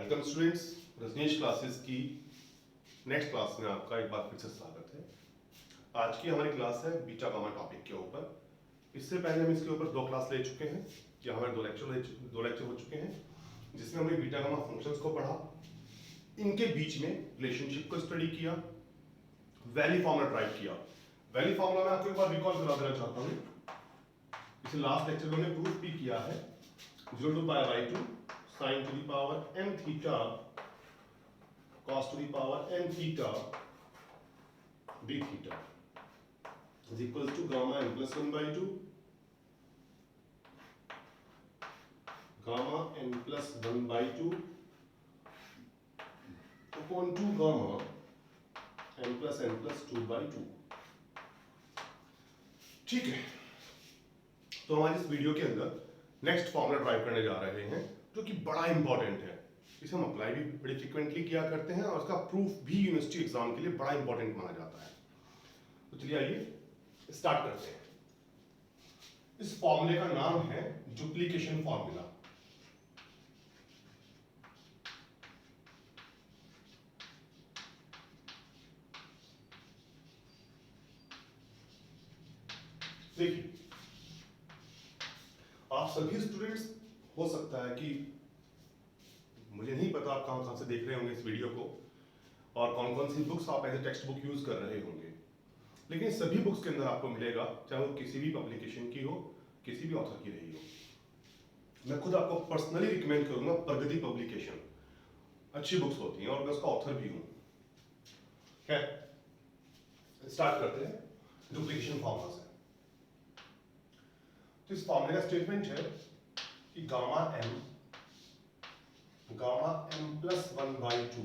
Welcome students, Rajneesh classes की next class में आपका एक बार फिर से स्वागत है। आज की हमारी क्लास है बीटा गामा टॉपिक के ऊपर। इससे पहले हम इसके ऊपर 2 क्लास ले चुके हैं, या हमारे 2 लेक्चर हो चुके हैं, जिसमें हमने बीटा गामा फंक्शंस को पढ़ा, इनके बीच में रिलेशनशिप को स्टडी किया, वैल्यू फॉर्मूला ट्राई किया। वैल्यू फॉर्मूला मैं आपको एक बार रिकॉल करा देना चाहता हूँ। इसे लास्ट लेक्चर में हमने प्रूफ भी किया है। 0 to pi by 2 sin to the power n theta cos to the power n theta d theta is equals to gamma n plus 1 by 2 gamma n plus 1 by 2 upon 2 gamma n plus 2 by 2। ठीक है, तो हमारी इस video के अंदर next formula drive करने जा रहे हैं, जो कि बड़ा इंपॉर्टेंट है। इसे हम अप्लाई भी बड़ी फ्रिक्वेंटली किया करते हैं और इसका प्रूफ भी यूनिवर्सिटी एग्जाम के लिए बड़ा इंपॉर्टेंट माना जाता है। तो चलिए आइए स्टार्ट करते हैं। इस फॉर्मूले का नाम है डुप्लीकेशन फॉर्मूला। देखिए, आप सभी स्टूडेंट्स, हो सकता है कि मुझे नहीं पता आप कहां से देख रहे होंगे इस वीडियो को और कौन कौन सी बुक्स आप as a text book use कर रहे होंगे, लेकिन सभी बुक्स के अंदर आपको मिलेगा, चाहे वो किसी भी पब्लिकेशन की हो, किसी भी ऑथर की रही हो। मैं खुद आपको पर्सनली रिकमेंड करूंगा प्रगति पब्लिकेशन, अच्छी बुक्स होती हैं और मैं उसका ऑथर भी हूं। खैर, स्टार्ट करते हैं डुप्लीकेशन फॉर्मूला से। तो इस फॉर्मूले का स्टेटमेंट है कि gamma m plus 1 by 2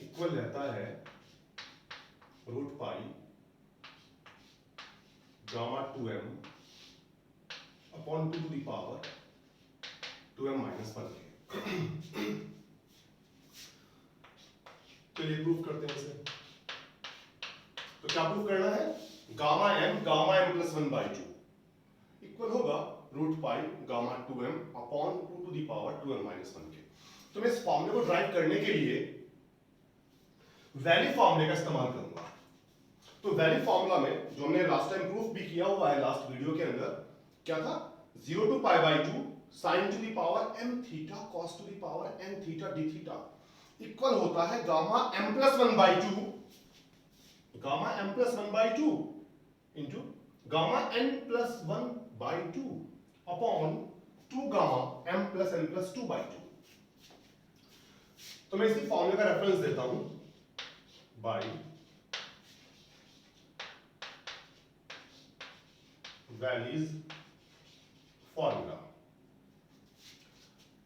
equal रहता है root pi gamma 2m upon 2 to the power 2m minus 1 के। चलिए प्रूफ करते हैं इसे। तो क्या प्रूफ करना है? Gamma m plus 1 by 2 equal होगा root pi gamma 2m upon 2 to the power 2m minus 1 के। तो मैं इस फॉर्मूले को ड्राइव करने के लिए वैल्यू फॉर्मूले का इस्तेमाल करूंगा। तो वैल्यू फॉर्मूला में जो हमने लास्ट टाइम प्रूफ भी किया हुआ है लास्ट वीडियो के अंदर, क्या था? 0 to pi by 2 sin to the power m theta cos to the power n theta d theta equal होता है gamma m plus 1 by 2 into gamma n plus 1 by 2 upon 2 gamma m plus n plus 2 by 2। तो मैं इसी फॉर्मूले का reference देता हूं by values formula.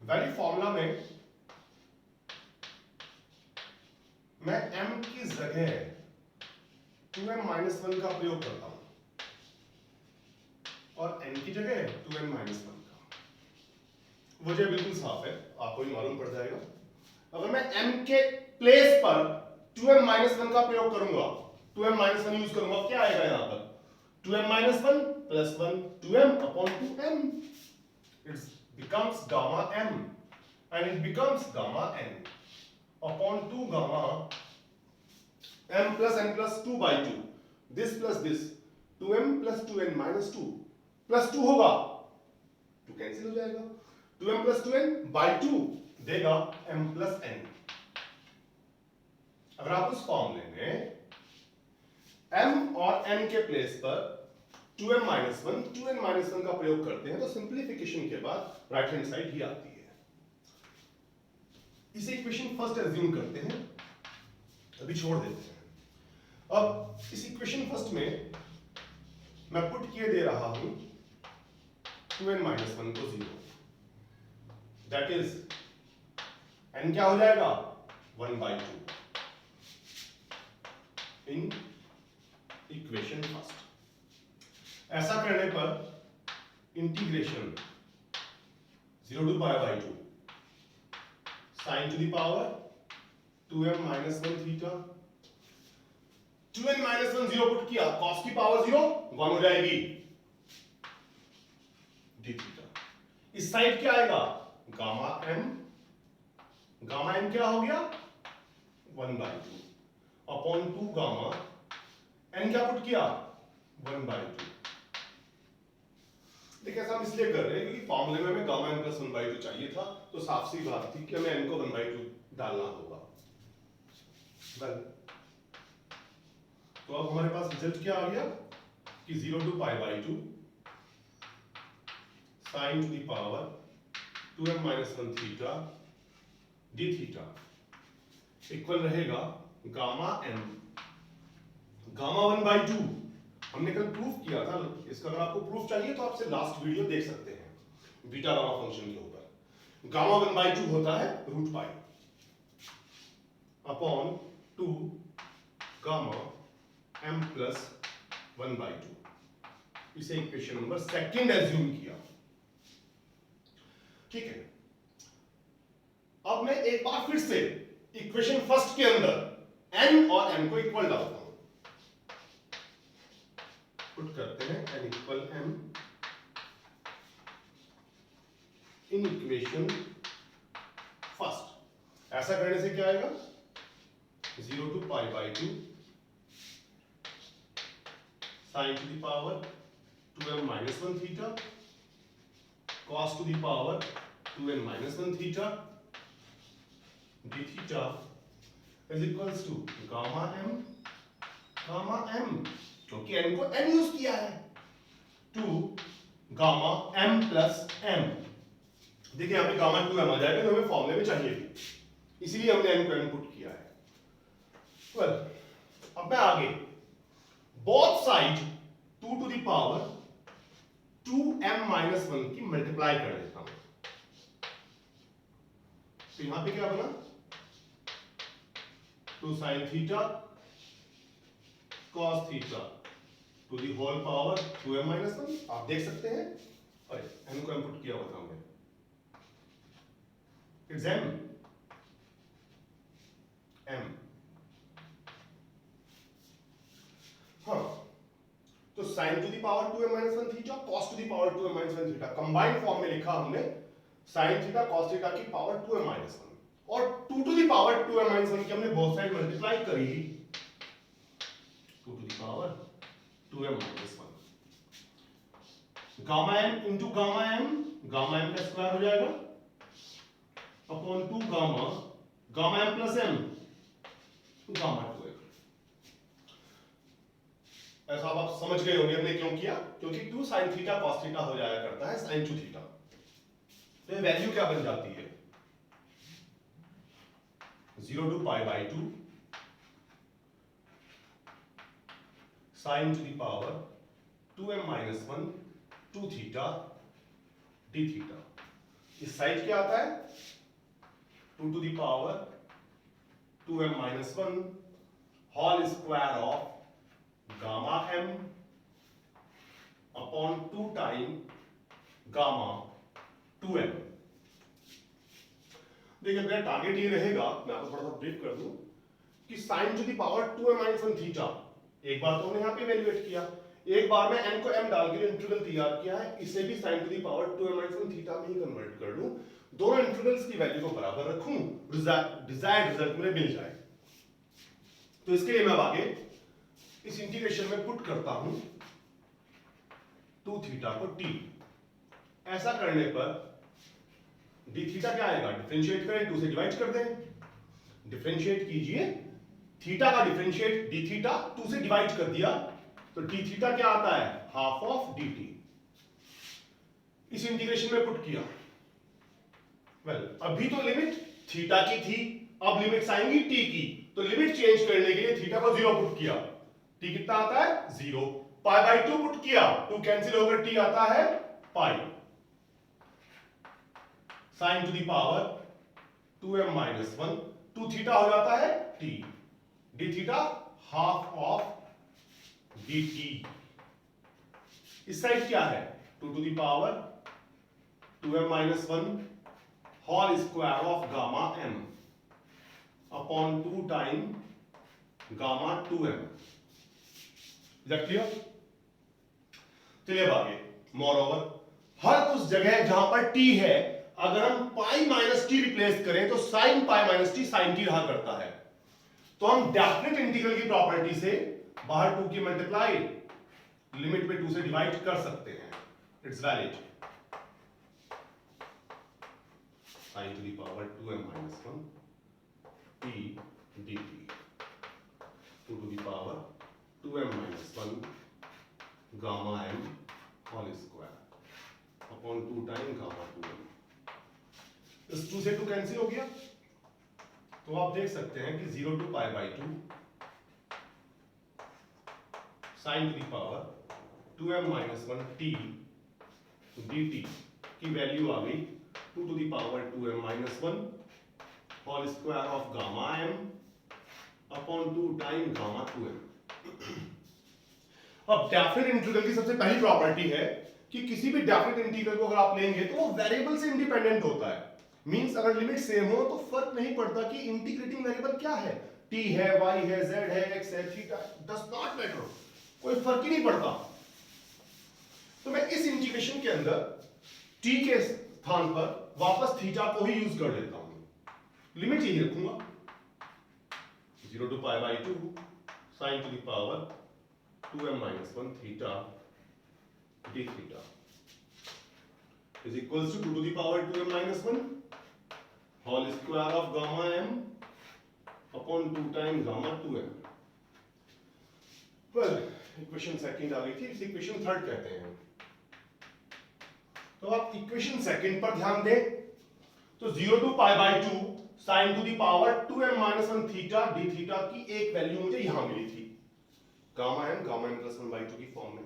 Value formula में मैं m की जगह 2m माइनस 1 का प्रयोग करता हूं और n की जगह 2n माइनस 1 का। वजह बिल्कुल साफ है, आपको भी मालूम पड़ जाएगा। अगर मैं m के प्लेस पर 2m माइनस 1 का प्रयोग करूंगा, 2m माइनस 1 यूज करूंगा, क्या आएगा यहां पर? 2m minus 1 plus 1 2m upon 2m। It becomes gamma m and it becomes gamma n upon 2 gamma m plus 2 by 2। this plus this 2m plus 2n minus 2 plus 2 होगा, 2 cancel हो जाएगा, 2m plus 2n by 2 देगा m plus n। अगर आप उस फॉर्मूले में m और n के प्लेस पर 2m माइनस 1 2n माइनस 1 का प्रयोग करते हैं, तो सिंप्लीफिकेशन के बाद राइट हैंड साइड ही आती है। इसे इक्वेशन फर्स्ट एज्यूम करते हैं, अभी छोड़ देते हैं। अब इस इक्वेशन फर्स्ट में मैं पुट किए दे रहा हूं 2n माइनस 1 को 0, दैट इज n क्या हो जाएगा? 1 बाई 2 इन इक्वेशन फर्स्ट। ऐसा करने पर integration 0 to pi by 2 sin to the power 2m minus 1 थीटा, 2n माइनस 1 0 पुट किया, cos की पावर 0 1 हो जाएगी d थीटा। इस साइड क्या आएगा? गामा m गामा एन क्या हो गया 1/2 अपॉन 2 गामा एन क्या पुट किया 1/2। देखिए ऐसा हम इसलिए कर रहे हैं क्योंकि फॉर्मूले में हमें गामा एन प्लस 1/2 चाहिए था, तो साफ सी बात थी कि हमें एन को 1/2 डालना होगा। वेल तो अब हमारे पास रिजल्ट क्या आ गया कि 0 to π/2 sin to the power 2m minus 1 theta d theta equal रहेगा गामा m गामा 1/2। हमने कल प्रूफ किया था, इसका अगर आपको प्रूफ चाहिए तो आपसे लास्ट वीडियो देख सकते हैं बीटा गामा फंक्शन के ऊपर। गामा 1/2 होता है √π अपॉन 2 गामा m प्लस 1/2। इसे इक्वेशन नंबर सेकंड एज्यूम किया। ठीक है, अब मैं एक बार फिर से इक्वेशन फर्स्ट के अंदर n और m को इक्वल डालता हूं। पुट करते हैं n equal m in equation first. ऐसा करने से क्या आएगा 0 to π/2 sin to the power 2m minus 1 theta cos to the power 2n minus 1 theta d theta is equals to gamma m क्योंकि n को n यूज किया है 2 gamma m plus m। देखिए यहां पे गामा 2m आ जाएगा, जो हमें फॉर्मूले में चाहिए थी, इसीलिए हमने n को m पुट किया है। वेल अब मैं आगे both side 2 to the power 2m minus 1 की मल्टीप्लाई कर देता हूं। तो यहां पे क्या बना 2 sin theta cos theta to the whole power 2m minus 1। आप देख सकते हैं, अरे m को m पुट किया हुआ था हमने, इट्स m। हाँ, तो sin to the power 2m minus 1 theta cos to the power 2m minus 1 theta combined form में लिखा हमने sin theta cos theta की पावर 2m minus 1 और 2 to the power 2m minus 1 की हमने बोथ साइड मल्टीप्लाई करी 2 to the power 2m minus 1। Gamma m into gamma m का square हो जाएगा upon 2 gamma m plus m gamma 2m। ऐसा आप समझ गए होंगे हमने क्यों किया, क्योंकि 2 sin थीटा cos थीटा हो जाया करता है sin 2 थीटा। तो ये वैल्यू क्या बन जाती है 0 to π/2 sin to the power 2m minus 1 2 theta d theta। इस साइड क्या आता है 2 to the power 2m minus 1 whole square of gamma m upon 2 time gamma 2m। देखिए मेरा टारगेट ये रहेगा, मैं आपको थोड़ा सा ब्रीफ कर दूं कि sin to the power 2m minus 1 theta एक बार तो हमने यहां पे इवैल्यूएट किया, एक बार मैं n को m डाल के इंटीग्रल तैयार किया है, इसे भी sin to the power 2m minus 1 theta में ही कन्वर्ट कर लूं, दोनों इंटीग्रल्स की वैल्यू को बराबर रखूं, डिजायर्ड रिजल्ट मुझे मिल जाए। तो इसके लिए मैं आगे इस इंटीग्रेशन में पुट करता हूं 2 थीटा को t। ऐसा करने पर d थीटा क्या आएगा, डिफरेंशिएट करें 2 से डिवाइड कर दें, डिफरेंशिएट कीजिए थीटा का डिफरेंशिएट d थीटा 2 से डिवाइड कर दिया तो d थीटा क्या आता है हाफ ऑफ dt। इस इंटीग्रेशन में पुट किया। वेल अभी तो लिमिट थीटा की थी, अब लिमिट्स आएंगी t की, तो लिमिट चेंज करने के लिए थीटा को 0 पुट किया, t कितना आता है 0, π/2 पुट किया 2 कैंसिल होकर t आता है pi, sin to the power 2m minus 1 2 theta हो जाता है t d theta half of dt। इस साइड क्या है 2 to the power 2m minus 1 whole square of gamma m upon 2 time gamma 2m। Is that clear? चलिए अब आगे। More over हर उस जगह जहां पर t है अगर हम पाई माइनस टी रिप्लेस करें तो sine pi minus T sine T रहा करता है, तो हम डेफिनेट इंटीग्रल की प्रॉपर्टी से बाहर 2 की मल्टीप्लाई लिमिट में 2 से डिवाइड कर सकते हैं. It's valid. sin to the power 2m minus 1 t dt 2 to the power 2m minus 1 gamma m whole square upon 2 times gamma 2m. इस 2 से 2 कैंसिल हो गया, तो आप देख सकते हैं कि 0 to pi by 2 sin to the power 2m minus 1 t dt की वैल्यू आ गई 2 to the power 2m minus 1 whole square of gamma m upon 2 times gamma 2m. अब डेफिनेट इंटीग्रल की सबसे पहली प्रॉपर्टी है कि किसी भी डेफिनेट इंटीग्रल को अगर आप लेंगे तो वो वेरिएबल से इंडिपेंडेंट होता है. मींस अगर लिमिट सेम हो तो फर्क नहीं पड़ता कि इंटीग्रेटिंग वेरिएबल क्या है, t है, y है, z है, x है, थीटा, डज नॉट मैटर, कोई फर्क ही नहीं पड़ता. तो मैं इस इंटीग्रेशन के अंदर t के स्थान पर वापस थीटा को ही यूज कर लेता हूं. लिमिट यही रखूंगा 0 to pi by 2 sin to the power 2m minus 1 theta d theta is equals to 2 to the power 2m minus 1 whole square of gamma m upon 2 times gamma 2m. well equation second आ गई थी, इसे equation third कहते हैं. तो आप equation second पर ध्यान दें तो 0 to pi by 2 sin to the power 2m minus 1 theta d theta की एक वैल्यू मुझे यहां मिली थी गामा m plus 1 by 2 की फॉर्म में.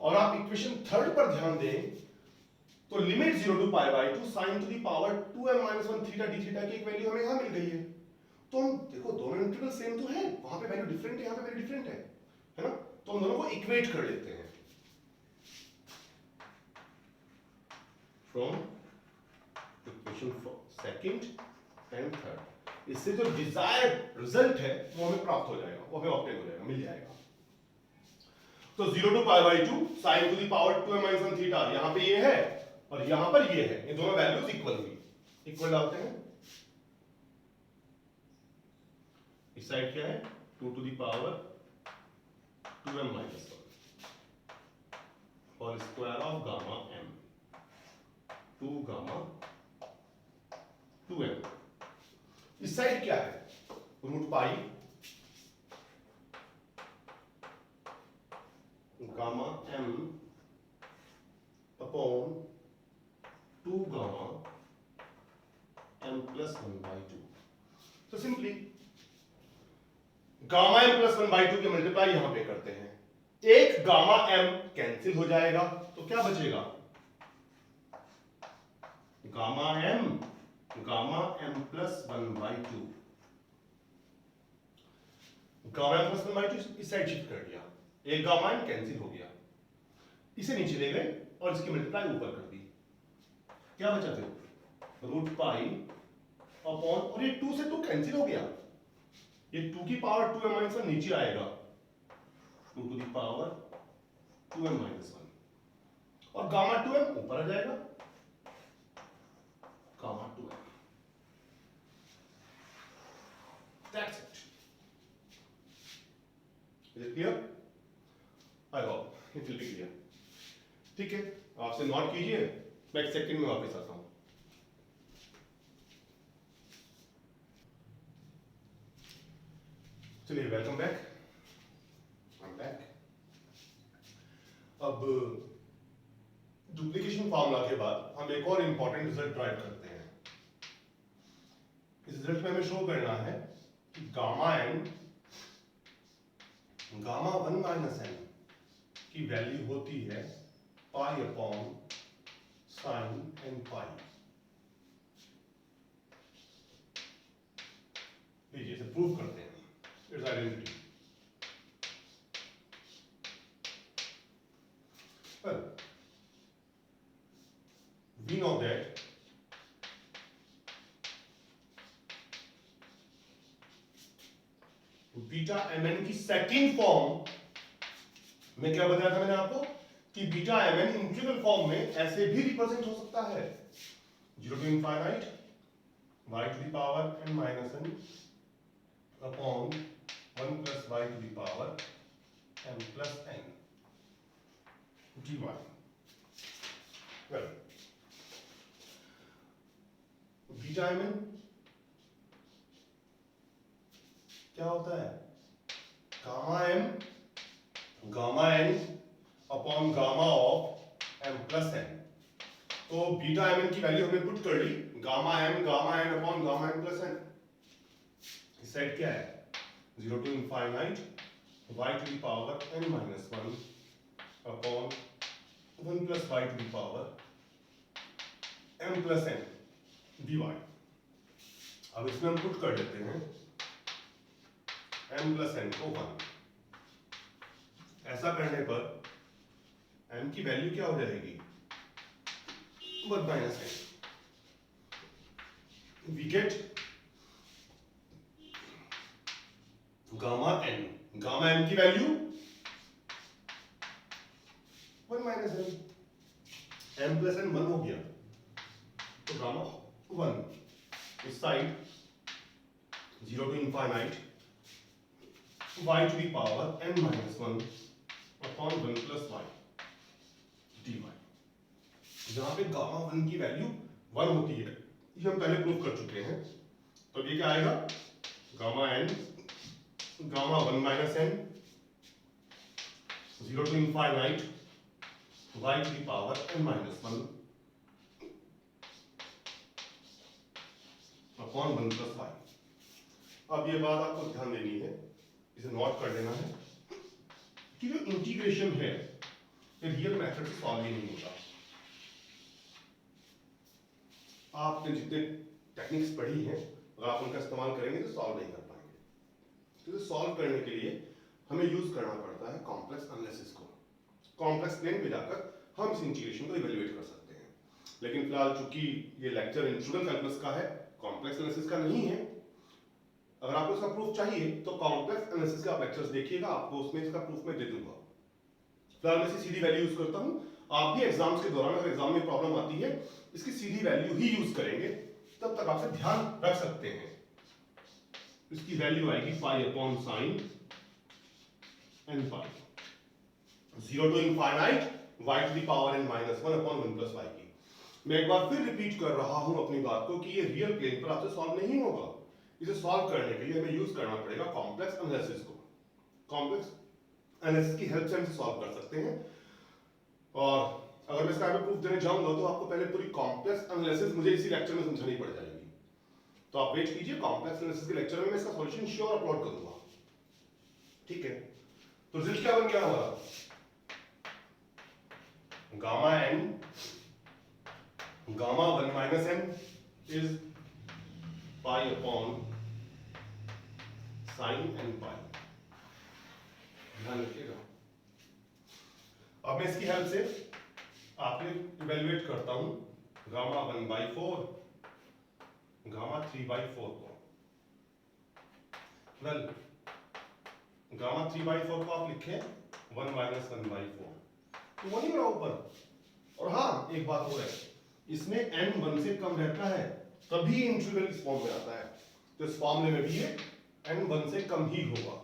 और आप इक्वेशन थर्ड पर ध्यान दें तो limit 0 to pi by 2 sin to the power 2m minus 1 theta d theta की एक वैल्यू हमें यहां मिल गई है. तो हम देखो दोनों इंटीग्रल सेम तो है, वहां पे वैल्यू डिफरेंट है, यहां पे वैल्यू डिफरेंट है ना, तो हम दोनों को इक्वेट कर लेते हैं. From equation second and third इससे जो डिजायर्ड रिजल्ट है वो हमें प्राप्त हो जाएगा, वो हमें ऑब्टेन हो जाएगा, मिल जाएगा. तो 0 to pi by 2 sin to the power 2m minus 1 theta यहां पे ये है और यहां पर ये है, ये दोनों वैल्यूज इक्वल हुई. इक्वल डालते हैं, इस साइड क्या है 2 to the power 2m minus 1 whole square of gamma m 2 gamma 2m. इस साइड क्या है root pi gamma m upon 2 gamma m plus 1 by 2. तो simply gamma m plus 1 by 2 की मल्टीप्लाई यहां पे करते हैं, एक गामा m कैंसिल हो जाएगा तो क्या बचेगा gamma m plus 1 by 2. Gamma m plus 1 by 2 इस साइड शिफ्ट कर दिया, एक गामा m कैंसिल हो गया, इसे नीचे ले गए और इसकी मल्टीप्लाई ऊपर कर दी. क्या बचा फिर रूट पाई अपॉन, और ये 2 से 2 कैंसिल हो गया, ये 2 की पावर 2m minus 1 नीचे आएगा 2 to the power 2m minus 1 और गामा 2m ऊपर आ जाएगा gamma 2m. That's it. Is it clear? I hope it will be clear. ठीक है, आपसे नोट कीजिए, मैं एक सेकंड में वापस आता हूं. चलिए welcome back, I am back. अब डुप्लीकेशन फार्मूला के बाद हम एक और इंपॉर्टेंट रिजल्ट ड्राइव करते हैं. इस रिजल्ट में हमें शो करना है कि gamma n gamma 1 minus n की वैल्यू होती है पाई अपॉन साइन n पाई. लीजिए इसे प्रूव करते हैं, it's identity. Well, we know that beta mn की सेकंड फॉर्म में क्या बताया था मैंने आपको कि बीटा mn इंटीग्रल फॉर्म में ऐसे भी रिप्रेजेंट हो सकता है. 0 to infinite y to the power n minus n upon 1 plus y to the power m plus n dy. Well, beta mn क्या होता है? Gamma m gamma n upon gamma of m plus n। तो beta mn की value हमने put कर ली, gamma m gamma n upon gamma m plus n। Set क्या है? 0 to infinite y to the power n minus 1 upon 1 plus y to the power m plus n dy। अब इसमें हम put कर देते हैं m plus n को 1। ऐसा करने पर m की वैल्यू क्या हो जाएगी? 1 minus n। We get gamma n, gamma m की value 1 minus n, m plus n 1 हो गया, तो गामा 1 इस side 0 to infinite y to the power n minus 1 upon 1 plus y dy। जहां पे गामा 1 की वैल्यू 1 होती है, ये हम पहले प्रूव कर चुके हैं। तो ये क्या आएगा? Gamma n gamma 1 minus n 0 to infinite y to the power n minus 1 upon 1 plus y। अब ये बात आपको ध्यान देनी है, इसे नोट कर लेना है कि जो इंटीग्रेशन है ये रियल मेथड से सॉल्व ही नहीं होता। आपने जितने टेक्निक्स पढ़ी हैं अगर आप उनका इस्तेमाल करेंगे तो सॉल्व नहीं कर पाएंगे। तो सॉल्व करने के लिए हमें यूज करना पड़ता है कॉम्प्लेक्स एनालिसिस को। कॉम्प्लेक्स प्लेन पे जाकर हम इस इंटीग्रेशन को इवेल्युएट कर सकते हैं। लेकिन फिलहाल चूंकि ये लेक्चर इंटीग्रल कैलकुलस का है, कॉम्प्लेक्स एनालिसिस का नहीं है। अगर आपको इसका प्रूफ चाहिए तो कॉम्प्लेक्स एनालिसिस के आप लेक्चर्स देखिएगा, आपको उसमें इसका प्रूफ मैं दे दूंगा। फिलहाल मैं सीधी वैल्यू यूज करता हूं। आप भी एग्जाम्स के दौरान अगर एग्जाम में प्रॉब्लम आती है इसकी सीधी वैल्यू ही यूज करेंगे, तब तक आपसे ध्यान रख सकते हैं। इसकी वैल्यू आएगी पाई upon sign n pi 0 to infinite y to the power n minus 1 upon 1 plus y की। मैं एक बार फिर रिपीट कर रहा हूं अपनी बात को कि ये रियल प्लेन पर आपसे सॉल्व नहीं होगा। इसे सॉल्व करने के लिए हमें यूज करना पड़ेगा कॉम्प्लेक्स एनालिसिस को। कॉम्प्लेक्स एनालिसिस की हेल्प से हम सॉल्व कर सकते हैं। और अगर मैं इसका प्रूफ देने जाऊंगा तो आपको पहले पूरी कॉम्प्लेक्स एनालिसिस मुझे इसी लेक्चर में समझानी पड़ जाएगी। तो आप वेट कीजिए, कॉम्प्लेक्स एनालिसिस के लेक्चर में मैं इसका सॉल्यूशन श्योर अपलोड करूंगा। ठीक है, तो रिजल्ट क्या बन गया हमारा? Gamma n gamma 1 minus n is pi upon sin n pi। ध्यान रखिएगा। अब मैं इसकी हेल्प से आपने इवेल्युएट करता हूं गामा 1/4 गामा 3/4 को। वेल, गामा 3/4 को आप लिखें 1 minus 1/4, तो वही रहा ऊपर। और हाँ, एक बात और है, इसमें n 1 से कम रहता है तभी इंटीग्रल इस फॉर्म में आता है। तो इस फॉर्मूले में भी ये n 1 से कम ही होगा,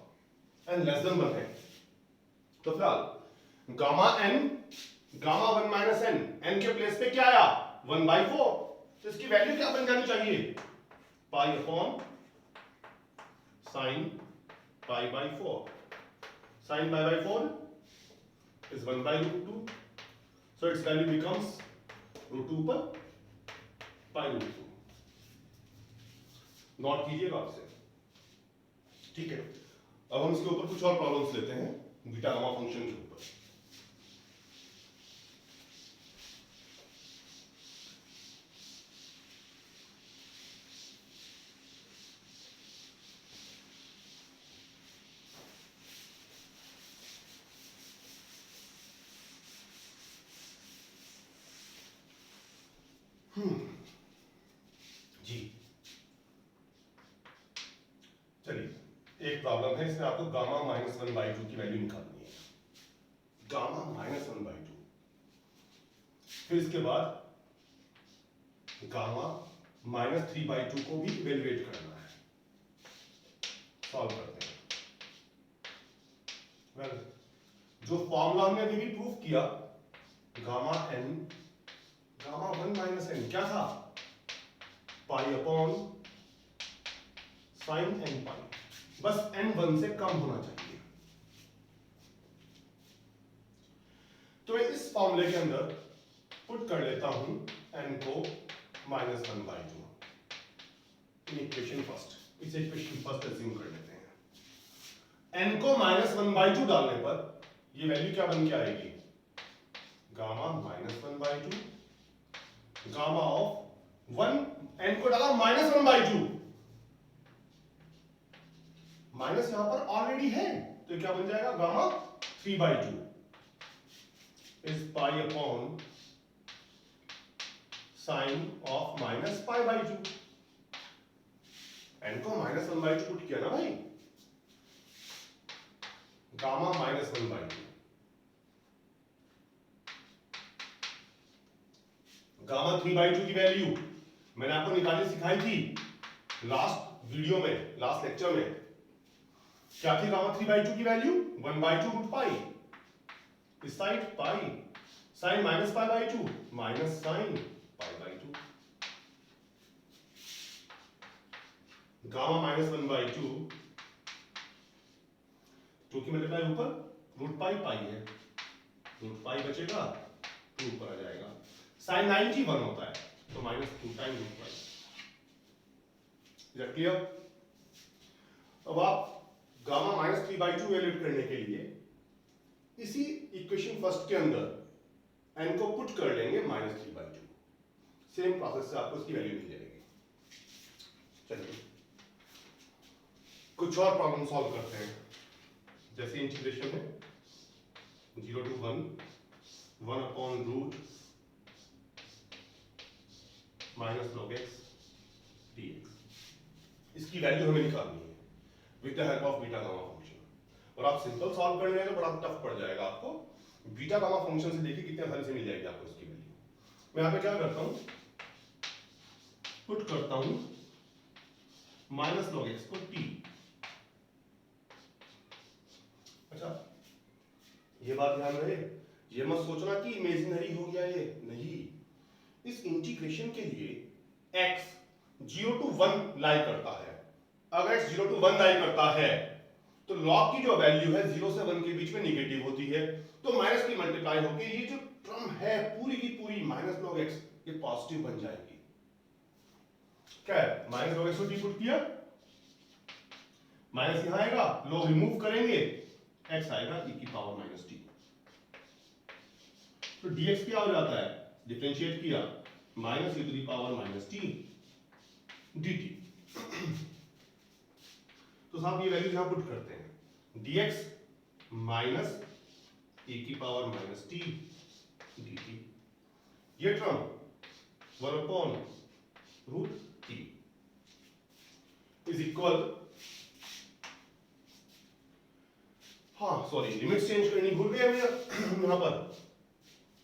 n लेस देन 1 है। तो फिलहाल gamma n gamma 1 minus n के प्लेस पे क्या आया? 1/4। तो इसकी वैल्यू क्या बन जानी चाहिए? Pi upon sine pi/4। Sine pi/4 is 1/√2, so its value becomes √2 पर pi√2। नोट कीजिएगा आपसे। ठीक है, अब हम इसके ऊपर कुछ और प्रॉब्लम्स लेते हैं बीटा गामा फंक्शन के ऊपर। जी चलिए, एक प्रॉब्लम है, इसमें आपको गामा -1/2 की वैल्यू निकालनी है। गामा -1/2। फिर इसके बाद गामा -3/2 को भी इवेल्युएट करना है। सॉल्व करते हैं। वेल, जो फॉर्मूला हमने अभी भी प्रूव किया, gamma n, gamma 1 minus n क्या था? पाई अपॉन साइन n पाई, बस n 1 से कम होना चाहिए। तो मैं इस फॉर्मूले के अंदर पुट कर लेता हूं n को -1/2 इन इक्वेशन फर्स्ट। इस इक्वेशन फर्स्ट अज्यूम कर लेते हैं। n को -1/2 डालने पर ये वैल्यू क्या बन के आएगी? गामा -1/2, गामा ऑफ 1, n को डाला -1/2, माइनस यहां पर ऑलरेडी है तो क्या बन जाएगा? Gamma 3/2 is pi upon sine of -π/2। n को -1/2 पुट किया ना भाई, गामा -1/2, गामा 3/2 की वैल्यू मैंने आपको निकालनी सिखाई थी लास्ट वीडियो में, लास्ट लेक्चर में। क्या थी गामा 3/2 की वैल्यू? 1/2 रूट पाई, इस साइड पाई, साइन -π/2 माइनस साइन π/2, गामा -1/2 2 की मल्टीप्लाई ऊपर रूट पाई पाई है, रूट पाई बचेगा, 2 ऊपर आ जाएगा। साइन 90 1 होता है तो -2 time root pi. Is clear? अब आप गामा -3/2 वैल्यूएट करने के लिए इसी इक्वेशन फर्स्ट के अंदर n को पुट कर लेंगे -3/2। सेम प्रोसेस से आपको इसकी वैल्यू मिल जाएगी। चलिए कुछ और प्रॉब्लम सॉल्व करते हैं। जैसे इंटीग्रेशन है 0 to 1 1/रूट -log x dx, इसकी वैल्यू हमें निकालनी है with the help of beta gamma function. और आप सिंपल सॉल्व कर लेंगे तो बड़ा टफ पड़ जाएगा आपको। बीटा गामा फंक्शन से देखिए कितनी आसानी से मिल जाएगी आपको इसकी वैल्यू। मैं यहां पे क्या करता हूं, पुट करता हूं -log x को t। अच्छा, ये बात ध्यान रहे, ये मत सोचना कि इमेजिनरी हो गया ये, नहीं। इस इंटीग्रेशन के लिए x 0 to 1 लाई करता है। अगर x 0 to 1 लाई करता है तो log की जो वैल्यू है 0 से 1 के बीच में निगेटिव होती है, तो माइनस की मल्टीप्लाई होकर ये जो टर्म है पूरी की पूरी -log x ये पॉजिटिव बन जाएगी। क्या है? -log x को t पुट किया, माइनस यहां आएगा, log रिमूव करेंगे, x आएगा e की पावर -t। तो dx क्या हो जाता है? डिफरेंशिएट किया, -e to the power -t dt। तो साहब ये वैल्यू यहां पुट करते हैं, dx माइनस e की पावर -t dt, ये टर्म 1/√t इज इक्वल, हाँ सॉरी लिमिट्स चेंज करनी भूल गए हम यहां पर।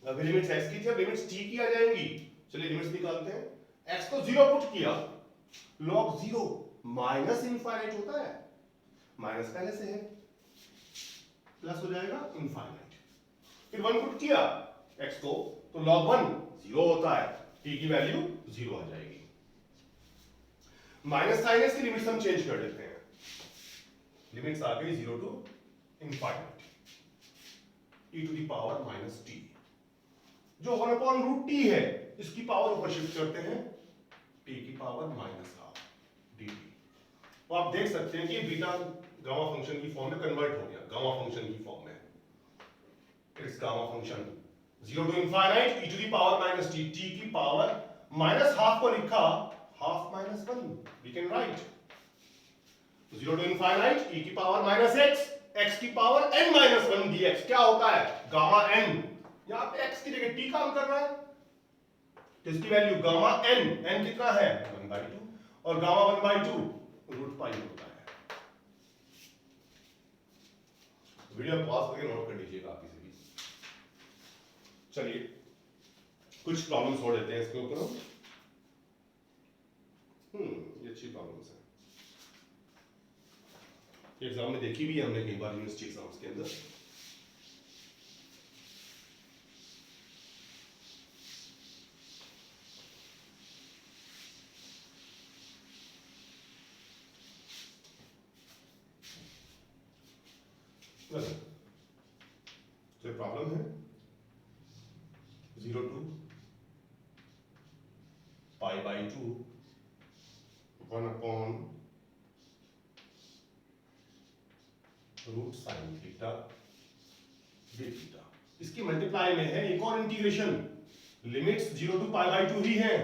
अभी लिमिट्स x की थी, अब लिमिट्स t की आ जाएंगी। चलिए लिमिट्स निकालते हैं। x को 0 पुट किया, log 0 माइनस इनफाइनाइट होता है, माइनस पहले से है, प्लस हो जाएगा इनफाइनाइट। फिर 1 पुट किया x को तो log 1 0 होता है, t की वैल्यू 0 आ जाएगी। माइनस साइन की लिमिट्स हम चेंज कर देते हैं। लिमिट्स आ गई 0 to infinite e to the power -t। जो 1/√t है इसकी पावर ऊपर शिफ्ट करते हैं, t की पावर -12 dt। तो आप देख सकते हैं कि बीटा गामा फंक्शन की फॉर्म में कन्वर्ट हो गया, गामा फंक्शन की फॉर्म में। It's gamma function 0 to infinite e to the power -t, t की पावर -12 को लिखा half -1, we can write 0 to infinite e की पावर -x, x की पावर n-1 dx। क्या होता है? गामा n, यहां पे x की जगह t काम कर रहा है तो इसकी वैल्यू गामा n, n कितना है? 1/2, और गामा 1/2 रूट पाई होता है। वीडियो पॉज करके नोट कर लीजिएगा आप किसी भी। चलिए कुछ प्रॉब्लम छोड़ देते हैं इसके ऊपर हम। अच्छी प्रॉब्लम्स हैं, एग्जाम में देखी भी है हमने कई बार यूनिवर्सिटी एग्जाम्स के अंदर। तो प्रॉब्लम है 0 to pi by 2 1 upon root sine theta d theta. इसकी मल्टीप्लाई में है एक और integration, limits 0 to pi by 2 ही है।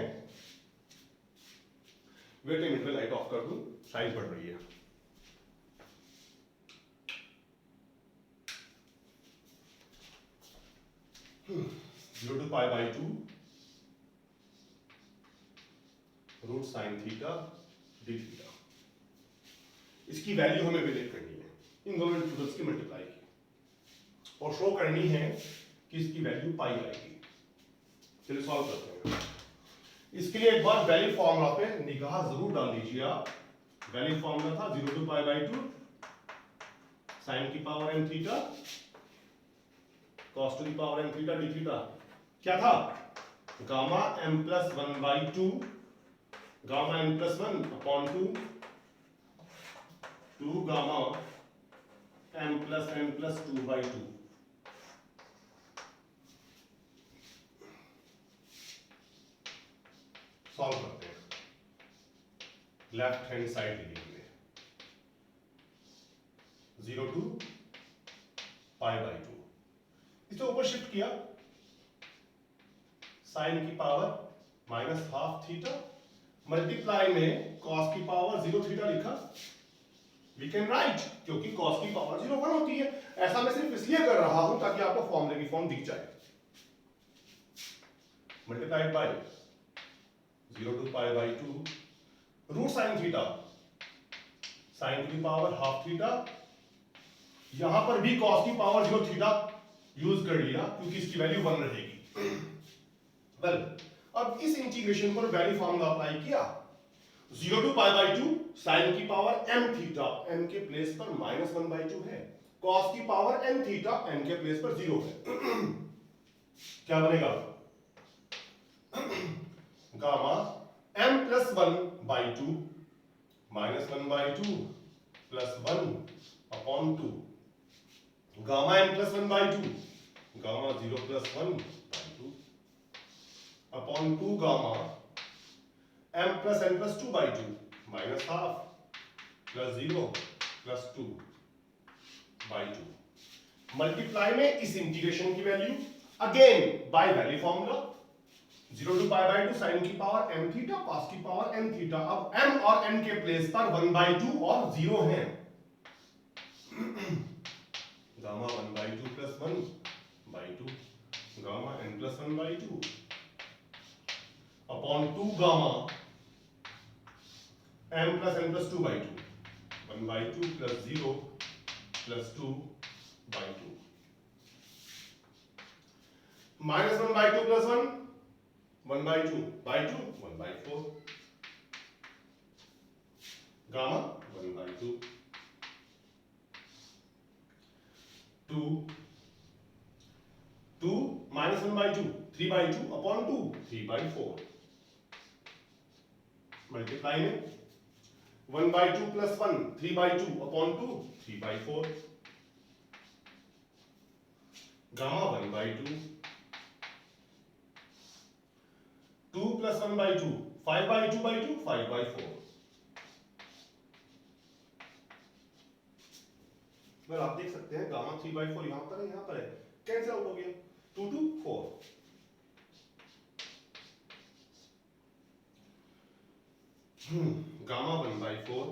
वेट ए मिनट में लाइट ऑफ कर दूं, शाइन पड़ रही है। Zero to pi by 2 root sine theta d theta. इसकी वैल्यू हमें वैल्यूएट करनी है इन दोनों इंटीग्रल्स की मल्टीप्लाई की, और शो करनी है कि इसकी वैल्यू पाई आएगी। चलिए सॉल्व करते हैं। इसके लिए एक बार वैल्यू फॉर्मूला पे निगाह जरूर डाल लीजिए आप। वैल्यू फॉर्मूला था 0 to पाई बाई 2 साइन की power m theta cos to the power m theta d theta. क्या था? Gamma m plus 1 by 2 gamma n plus 1 upon 2 gamma m plus n plus 2 by 2। Solve करते हैं। Left hand side ली हमने 0 to pi by 2, इसे ऊपर shift किया, sign की power minus half theta multiply में कॉस की पावर 0 थीटा लिखा। वी कैन राइट, क्योंकि कॉस की पावर 0 1 होती है। ऐसा मैं सिर्फ इसलिए कर रहा हूं ताकि आपको फॉर्मूले की फॉर्म दिख जाए। Multiplied by 0 to pi by 2 root sine theta, sine की पावर हाफ थीटा, यहां पर भी कॉस की पावर 0 थीटा यूज कर लिया क्योंकि इसकी वैल्यू 1 रहेगी। वेल, अब इस इंटीग्रेशन पर वैल्यू फॉर्मूला अप्लाई किया। 0 to पाई बाई 2 साइन की पावर m थीटा, m के प्लेस पर माइनस 1 बाई 2 है, कॉस की पावर n थीटा, n के प्लेस पर 0 है। क्या बनेगा? Gamma m plus 1 by 2 minus 1 by 2 plus 1 upon 2 gamma m plus 1 by 2 gamma 0 plus 1 by 2 upon 2 gamma m plus n plus 2 by 2 minus half plus 0 plus 2 by 2। Multiply में इस integration की value again by value formula 0 to pi by 2 sine की power m theta cos की power n theta. अब m और n के place पर 1 by 2 और 0 है। Gamma 1 by 2 plus 1 by 2 gamma n plus 1 by 2 upon 2 gamma m plus n plus 2 by 2 1 by 2 plus 0 plus 2 by 2 minus 1 by 2 plus 1 1 by 2 by 2 1 by 4 gamma 1 by 2 2 minus 1 by 2 3 by 2 upon 2 3 by 4 multiply में 1 by 2 plus 1 3 by 2 upon 2 3 by 4 gamma 1 by 2 2 plus 1 by 2 5 by 2 by 2 5 by 4। Well, आप देख सकते हैं gamma 3 by 4 यहां पर है, यहां पर है, कैंसिल आउट हो गया 2 to 4। Gamma 1 by 4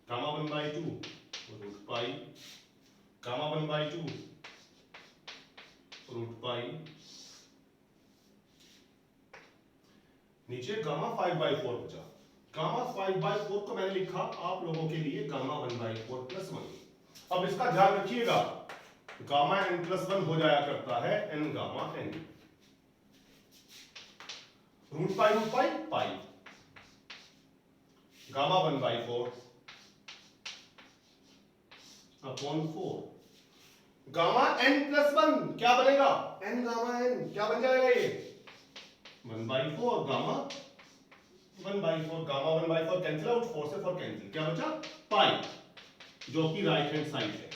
gamma 1 by 2 root pi gamma 1 by 2 root pi नीचे गामा 5 बाई 4 बचा। गामा 5 बाई 4 को मैंने लिखा आप लोगों के लिए गामा 1 बाई 4 प्लस 1। अब इसका ध्यान रखिएगा, गामा n प्लस 1 हो जाया करता है n gamma n। Root pi pi gamma 1/4 upon 4 gamma n+1 क्या बनेगा n गामा n क्या बन जाएगा ये 1/4 गामा 1/4 गामा 1/4 कैंसिल आउट 4 से 4 कैंसिल क्या बचा पाई जो कि राइट हैंड साइड है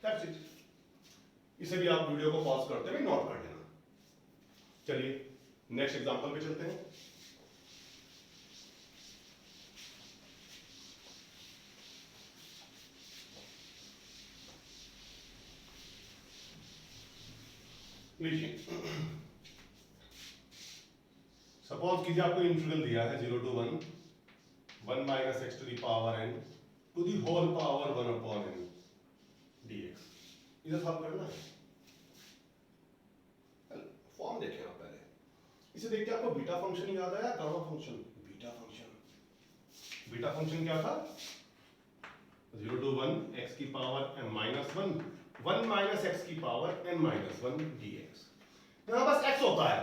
दैट्स इट। इसे भी आप वीडियो को पॉज करते हुए नोट कर लेना। चलिए नेक्स्ट एग्जांपल पे चलते हैं। लीजिए सपोज कीजिए आपको इंटीग्रल दिया है 0 to 1 minus x to the power n to the whole power 1 upon n dx। इसे सॉल्व करना है। फॉर्म देखें आप पहले, इसे देख के आपको बीटा फंक्शन याद आया गामा फंक्शन। बीटा फंक्शन क्या था 0 to 1 x की power m minus 1 1 minus x की पावर n minus 1 dx। यहां बस x होता है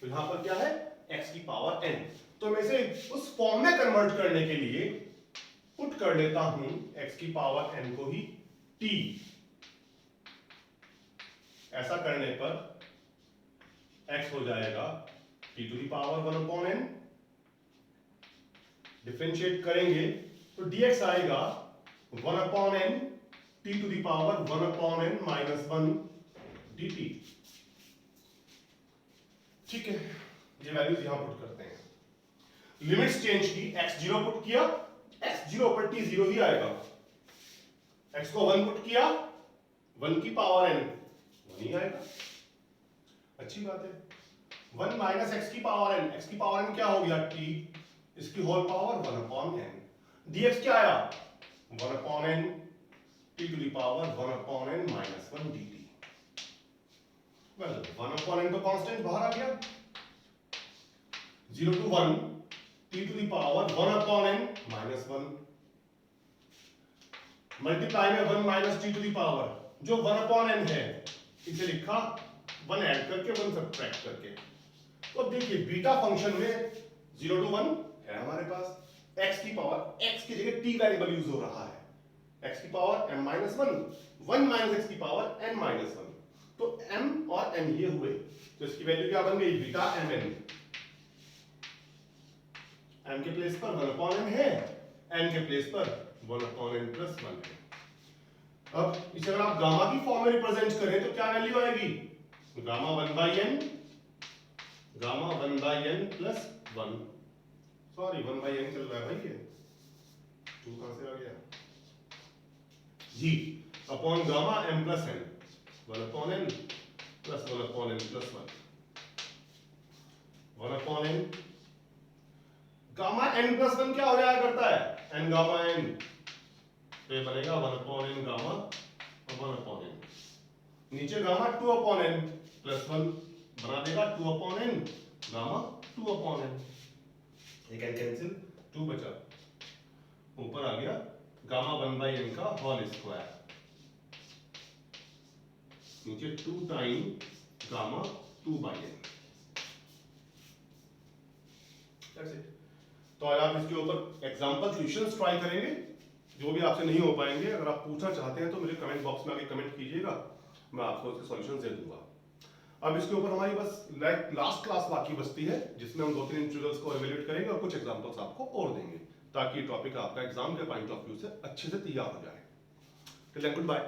तो यहां पर क्या है x की पावर n। तो मैं इसे उस फॉर्म में कन्वर्ट करने के लिए पुट कर लेता हूं x की पावर n को ही t। ऐसा करने पर x हो जाएगा t to the power 1 upon n। Differentiate करेंगे तो dx आएगा 1 upon n t to the power 1 upon n minus 1 dt। ठीक है, ये वैल्यूज यहां पुट करते हैं। लिमिट्स चेंज की x0 पुट किया x0 पर t0 ही आएगा। x को 1 पुट किया 1 की पावर n 1 ही आएगा। अच्छी बात है। 1 माइनस x की पावर n, x की पावर n क्या हो गया t, इसकी whole power 1 upon n। dx क्या आया 1 upon n t to the power 1 upon n minus 1 dt। Well 1 upon n तो कांस्टेंट बाहर आ गया। 0 to 1 t to the power 1 upon n minus 1 multiply में 1 minus t to the power जो 1 upon n है इसे लिखा 1 ऐड करके 1 सब्ट्रैक्ट करके। तो देखिए बीटा फंक्शन में 0 to 1 है हमारे पास, x की पावर x की जगह t वेरिएबल यूज हो रहा है। x की power m minus 1 1 minus x की पावर n माइनस 1। तो m और n ये हुए तो इसकी वैल्यू क्या बन गई बीटा mn। m के प्लेस पर 1 अपॉन n है, n के प्लेस पर 1 अपॉन n प्लस 1 है। अब इसे अगर आप गामा की फॉर्म में रिप्रेजेंट करें तो क्या वैल्यू आएगी gamma 1 by n plus 1। Sorry 1 by n चल रहा है भाई, ये 2 कहां से आ गया जी upon gamma m plus n 1 upon n plus 1 upon n plus 1 1 upon n gamma n plus 1 क्या हो जाया करता है n गामा n, तो ये बनेगा 1 अपॉन n गामा और 1 अपॉन n। नीचे गामा 2 अपॉन n प्लस 1 बना देगा 2 upon n gamma 2 upon n। ये कैन कैंसिल 2 बचा, ऊपर आ गया गामा 1 by n का होल स्क्वायर नीचे 2 time gamma 2 by n। That's it। तो आज आप इसके ऊपर एग्जांपल सॉल्यूशंस ट्राई करेंगे, जो भी आपसे नहीं हो पाएंगे अगर आप पूछना चाहते हैं तो मेरे कमेंट बॉक्स में आके कमेंट कीजिएगा, मैं आपको उसके सॉल्यूशंस दे दूंगा। अब इसके ऊपर हमारी बस लास्ट क्लास बाकी बचती है जिसमें हम 2-3 इंटीग्रल्स को इवैल्यूएट करेंगे और कुछ एग्जांपल्स आपको और देंगे ताकि टॉपिक आपका एग्जाम के पॉइंट ऑफ व्यू से अच्छे से तैयार हो जाए। Till then good bye.